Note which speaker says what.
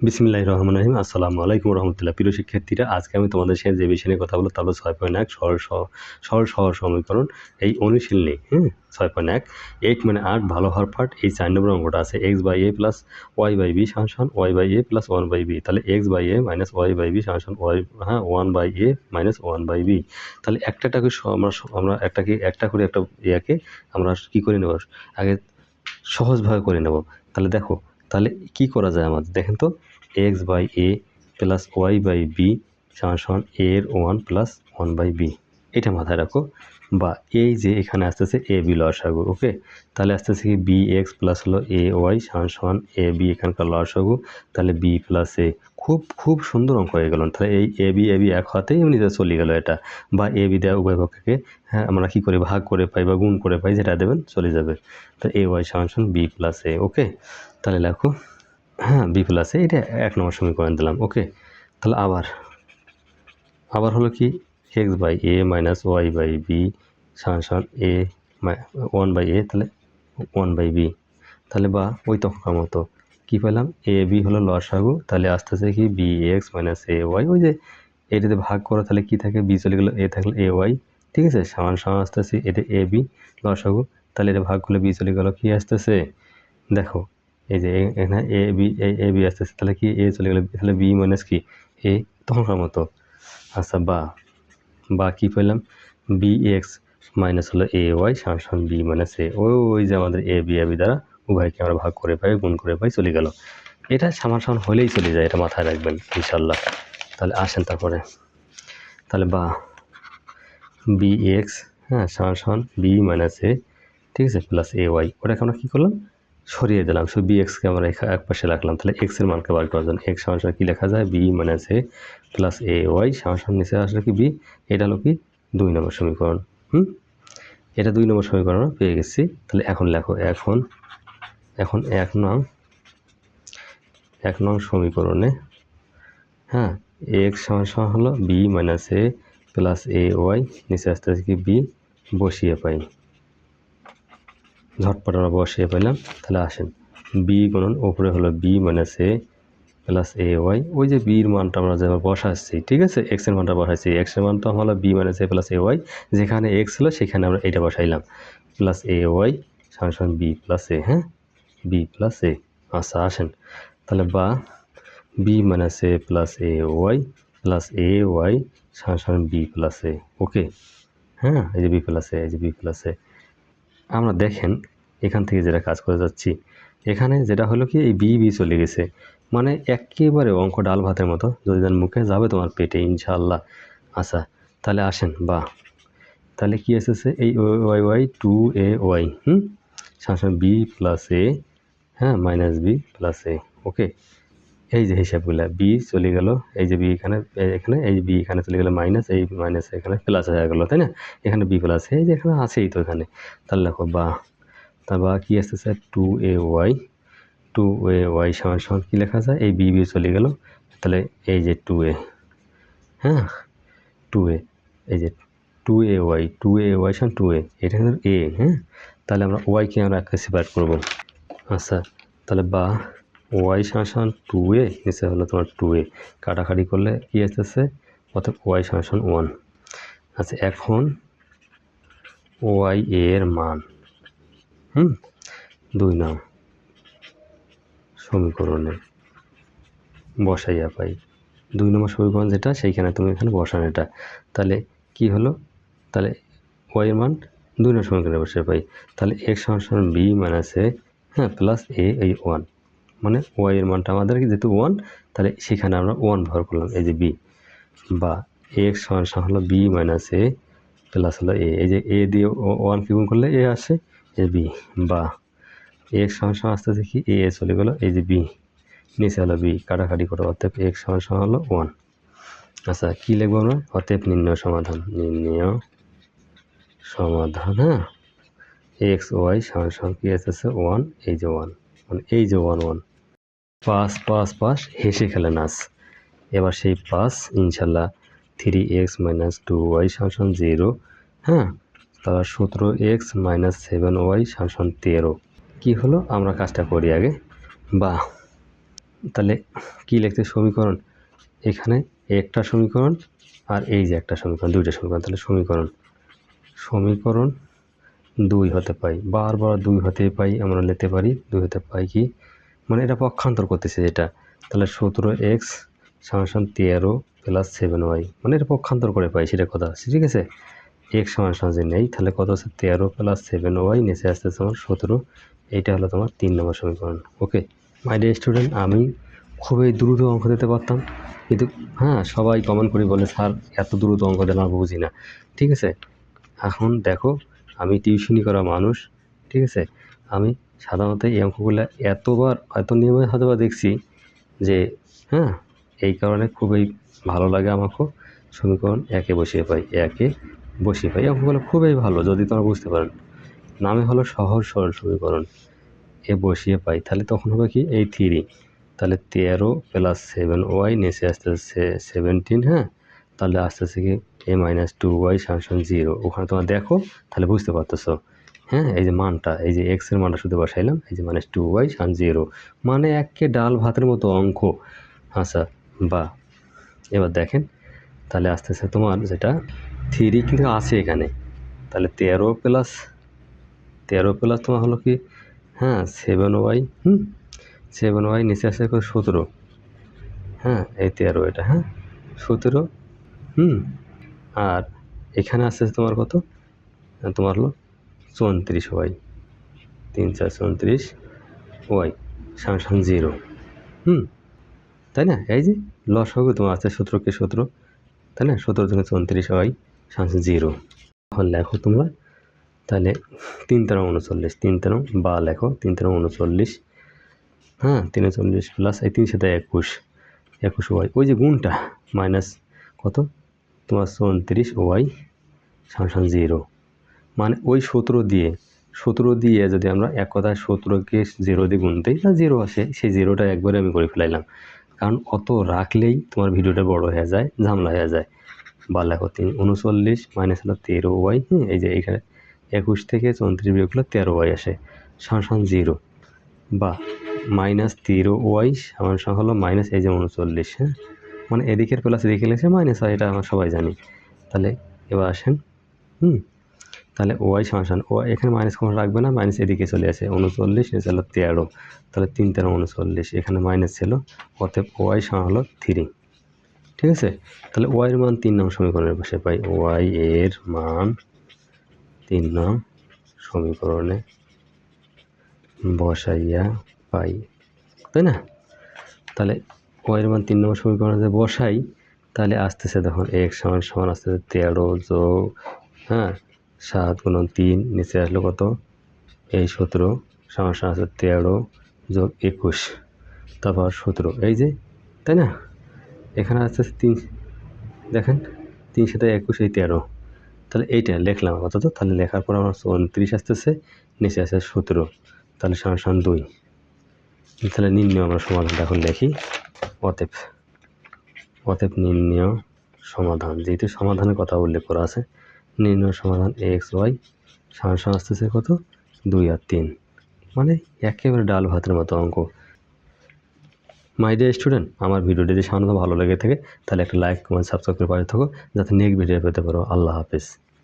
Speaker 1: বিসমিল্লাহির রহমানির রহিম। আসসালামু আলাইকুম রহমতুল্লাহ। প্রিয় শিক্ষার্থীরা, আজকে আমি তোমাদের সাথে যে বিষয় নিয়ে কথা বলবো তা হলো 6.1 সরল সহজ সমীকরণ এই অনুশীলনী। 6.1 8 মানে 8 ভালো হওয়ার পার্ট। এই 4 নম্বর অঙ্কটা আছে x by a plus y by b সমান y by a plus 1 by b। তাহলে x by a minus y by b সমান y 1 by a minus 1 by b। তাহলে একটাকে আমরা একটা করে একটা ইয়াকে আমরা কি করে নেব, আগে সহজভাবে করে নেব। তাহলে দেখো, তাহলে কি করা যায় আমাদের দেখেন তো, x by a plus y by b সমান এ এর 1 প্লাস 1 বাই বি, এটা মাথায় রাখো। বা এই যে এখানে আসতেছে এ বি লসাগু, ওকে। তাহলে আসতেছে কি বি এক্স প্লাস হলো এ ওয়াই সমান এ বি, এখানকার লসাগু। তাহলে বি প্লাস এ, খুব খুব সুন্দর অঙ্ক হয়ে গেল। তাহলে এই এ বি এক হাতেই এমনিতে চলে গেল এটা। বা এ বি দেওয়া উভয় পক্ষকে আমরা কী করে ভাগ করে পাই বা গুণ করে পাই, যেটা দেবেন চলে যাবে। তো এ ওয়াই সমান বি প্লাস এ, ওকে। তাহলে লেখো বি প্লাস এ, এটা 1 নম্বর সমীকরণ দিলাম, ওকে। তাহলে আবার হলো কি x by a minus y by b সমান এ 1 বাই এ, তাহলে 1 বাই বি। তাহলে বা ওই তখনকার মতো কী পেলাম, এ বি হলো লসাগু, তাহলে আসতেছে কি B x minus A Y, ওই যে এটাতে ভাগ করো তাহলে কি থাকে, বি চলে গেলো, এ থাকলো এ ওয়াই, ঠিক আছে। সমান আসতেছে এটা এ বি লসাগু, তাহলে এটা ভাগ করলে বি চলে গেলো, কি আসতেছে দেখো, এই যে এখানে এ বি আসতেছে, তাহলে কি এ চলে গেলো, তাহলে বি মাইনাস কি এ, তখনকার মতো। আচ্ছা, বা কী পেলাম, বি এক্স মাইনাস হলো এ ওয়াই সমান বি মাইনাস এ, ওই যে আমাদের এ বি দ্বারা উভয়কে আমরা ভাগ করে পাই, গুণ করে পাই, চলে গেল। এটা সমান হলেই চলে যায়, এটা মাথায় রাখবেন ইনশাল্লাহ। তাহলে আসেন তারপরে, তাহলে বা বি এক্স সমান বি মাইনাস এ, ঠিক আছে, প্লাস এ ওয়াই, ওটাকে আমরা কী করলাম, সরিয়ে দিলাম, শুধু বি এক্সকে আমরা এক পাশে রাখলাম। তাহলে এক্সের মানকে বার করার জন্য এক্স সমান কী লেখা যায়, B minus A plus A Y সমান নিচে আসলে কি বি, এটা হলো কি 2 নম্বর সমীকরণ। এটা 2 নম্বর সমীকরণ পেয়ে গেছি। তাহলে এখন লেখো, এখন এক নং সমীকরণে এক্স সমান হলো B minus A plus A Y, নিচে আসতে কি বি, বসিয়ে পাই, ঝটপট আমরা বসিয়ে পেলাম। তাহলে আসেন, বি গুণন ওপরে হলো B minus A plus A Y, ওই যে বির মানটা আমরা যেমন বসাচ্ছি, ঠিক আছে, এক্সের মানটা বসাচ্ছি, এক্সের মানটা হলো B minus A plus A Y, যেখানে এক্স ছিল সেখানে আমরা এটা বসাইলাম, প্লাস এ ওয়াই সমান বি প্লাস এ, বি প্লাস এ। আচ্ছা আসেন, তাহলে বা B minus A plus A Y plus A Y সমান বি প্লাস এ, ওকে। এই যে বি প্লাস এ, এই যে বি প্লাস এ। আমরা দেখেন এখান থেকে যেটা কাজ করে যাচ্ছি, এখানে যেটা হলো কি এই বি চলে গেছে, মানে একেবারে অঙ্ক ডাল ভাতের মতো, যদি দেন মুখে যাবে তোমার পেটে ইনশাআল্লাহ। আচ্ছা, তাহলে আসেন বা তাহলে কি এসেছে, এই ওয়াই ওয়াই 2 a ওয়াই সমান বি প্লাস এ মাইনাস বি প্লাস এ, ওকে। এই যে হিসাবগুলা, বি চলে গেল, এই যে বি এখানে এই বি এখানে চলে গেলো মাইনাস, এই মাইনাস এখানে প্লাস হয়ে গেলো, তাই না, এখানে বি প্লাস, এই যে এখানে আছেই তো এখানে। তাহলে দেখো বা কি আসতেছে 2a ওয়াই সমান কী লেখা যায়, এই বি চলে গেল, তাহলে এই যে 2a 2a, এই যে 2a ওয়াই সমান 2a, এটা কিন্তু এ, তাহলে আমরা ওয়াইকে আমরা একটা সেপারেট করবো। আচ্ছা, তাহলে বা ওয়াই সমান 2a, নিচে হলো তোমার 2a, কাটাকাটি করলে কি আসতেছে, অর্থাৎ ওয়াই সমান 1। আচ্ছা, এখন ওয়াই এর মান 2 নং সমীকরণে বসাইয়া পাই, 2 নম্বর সমীকরণ যেটা সেইখানে তুমি এখানে বসান এটা, তাহলে কি হলো, তাহলে ওয়াই এর মান 2 নম্বর সমীকরণে বসাইয়া পাই। তাহলে এক্স সমান বি মাইনাস এ প্লাস এ এই 1, মানে ওয়াই এর মানটা আমাদের যেহেতু 1, তাহলে সেখানে আমরা 1 ভর করলাম, এই যে বি। বা এক্স সমান হলো বি মাইনাস এ প্লাস হলো এ, এই যে এ দিয়ে 1 কি গুণ করলে এ আসে, এই বি। বা এক্স সমান আসতেছে কি এ চলে গেলো, এই যে বি, নিচে হলো বি, কাটাকাটি করে, অতএব এক্স সমান হলো 1। আচ্ছা, কী লিখবো আমরা, অতএব নির্ণয় সমাধান এক্স ওয়াই সমান কি আসতেছে 1, এই যে 1, মানে এই যে 1 পাস হেসে খেলে নাচ। এবার সেই পাস ইনশাল্লাহ 3x মাইনাস 2y সমান 0, তারপর 17x মাইনাস 7y সমান 13। কী হলো, আমরা কাজটা করি আগে। তাহলে কী লিখতে সমীকরণ, এখানে একটা সমীকরণ আর এই যে একটা সমীকরণ, দুইটা সমীকরণ, তাহলে সমীকরণ 2 হতে পাই, বারবার 2 হতে পাই, আমরা নিতে পারি 2 হতে পাই কি, মানে এটা পক্ষান্তর করতেছে এটা, তাহলে 17x সমান 13 প্লাস 7y, মানে এটা পক্ষান্তর করে পাই সেটা কথা আছে, ঠিক আছে। x সমান যে নেই, তাহলে কত আছে 13 প্লাস 7y, নিচে আসতে তোমার 17, এইটা হলো তোমার 3 নম্বর সমীকরণ। ওকে মাই ডিয়ার স্টুডেন্ট, আমি খুবই দ্রুত অঙ্ক দিতে পারতাম, কিন্তু হ্যাঁ সবাই কমেন্ট করে বলে স্যার এত দ্রুত অঙ্ক দিলে আমি বুঝি না, ঠিক আছে। এখন দেখো আমি টিউশনি করা মানুষ, ঠিক আছে, আমি সাধারণত এই অঙ্কগুলো এতবার এত নিয়মে হয়তো বা দেখছি যে হ্যাঁ, এই কারণে খুবই ভালো লাগে আমাকে। সমীকরণ একে বসিয়ে পাই, এই অঙ্কগুলো খুবই ভালো যদি তোমরা বুঝতে পারেন। নামে হলো সহজ সরল সমীকরণ, এ বসিয়ে পাই, তাহলে তখন হবে কি এই 3, তাহলে 13 প্লাস 7y, নিচে আসতেছে 17, হ্যাঁ, তাহলে আসতেছে কি a-2y সমান 0। ওখানে তোমরা দেখো তাহলে বুঝতে পারতেছো, হ্যাঁ, এই যে মানটা, এই যে x এর মানটা শুধু বসাইলাম, এই যে -2y সমান 0, মানে একে ডাল ভাতের মতো অঙ্ক। আচ্ছা, বা এবার দেখেন তাহলে আসতেছে তোমার যেটা 3 কিন্তু আছে এখানে, তাহলে 13 প্লাস তোমার হলো কি, হ্যাঁ 7y, 7y, নিচে আসছে 17, হ্যাঁ এই 13, এটা হ্যাঁ 17, আর এখানে আসছে তোমার কত, তোমার হলো 34y, 3 4 34y সমান 0, তাই না। এই যে লসাগু তোমার আছে 17 কে 17, তাই না, 17 থেকে 34y সমান 0। এখন লেখো তোমরা, তাহলে 3 তেরো 39, 3 তেরো বা লেখো 3 তেরো 39, হ্যাঁ 43 প্লাস এই 3 সাথে 21y, ওই যে গুণটা মাইনাস কত তোমার 34y সমান 0, মানে ওই 17 দিয়ে যদি আমরা এক কথায় 17কে 0 দিয়ে গুণ দিই, 0 আসে, সেই 0টা একবারে আমি করে ফেলাইলাম, কারণ অত রাখলেই তোমার ভিডিওটা বড় হয়ে যায়, ঝামেলা হয়ে যায়। বা লেখো 39 মাইনাস হলো 13y, এই যে এখানে 21 থেকে 34 বিয়োগ করলে 13y আসে সমান 0, বা -13y সমান হলো মাইনাস এই যে 39, হ্যাঁ, মানে এদিকের প্লাস এদিকে লিখে মাইনাস হয়, এটা আমরা সবাই জানি। তাহলে এবার আসেন, তাহলে ওয়াই সমান ও, এখানে মাইনাস কোনো রাখবে না, মাইনাস এদিকে চলে আসে 39, নিচে হলো 13, তাহলে 3 তেরো 39, এখানে মাইনাস ছিল, অতএব ওয়াই সমান হলো 3, ঠিক আছে। তাহলে ওয়াই এর মান 3 নং সমীকরণে বসে পাই, ওয়াই এর মান 3 নং সমীকরণে বসাইয়া পাই, তাই না। তাহলে ওয়াই এর মান 3 নম্বর সমীকরণে বসাই, তাহলে আসতেছে তখন এক্স সমান আসতেছে 13 যোগ 7 গুণন 3, নিচে আসলো কত এই 17 সমান আছে 13 যোগ 21, তারপর 17, এই যে, তাই না। এখানে আসতেছে 3, দেখেন 3 সাথে 21, এই 13, তাহলে এইটা লিখলাম আপাতত। তাহলে লেখার পর আমার 29 আসতেছে, নিচে আছে 17, তাহলে সমান 2। তাহলে নির্ণয় আমরা সমাধানটা এখন লিখি, অতএব নির্ণয় সমাধান, যেহেতু সমাধানের কথা উল্লেখ করা আছে, নির্ণয় সমাধান xy সমান আসতেছে কত 2 আর 3, মানে একেবারে ডাল ভাতের মতো অঙ্ক। মাই ডিয়ার স্টুডেন্ট, আমার ভিডিওটি যদি সামান্য ভালো লেগে থাকে তাহলে একটা লাইক, কমেন্ট, সাবস্ক্রাইব করে পাশে থাকো, যাতে নেক্সট ভিডিও পেতে পারো। আল্লাহ হাফেজ।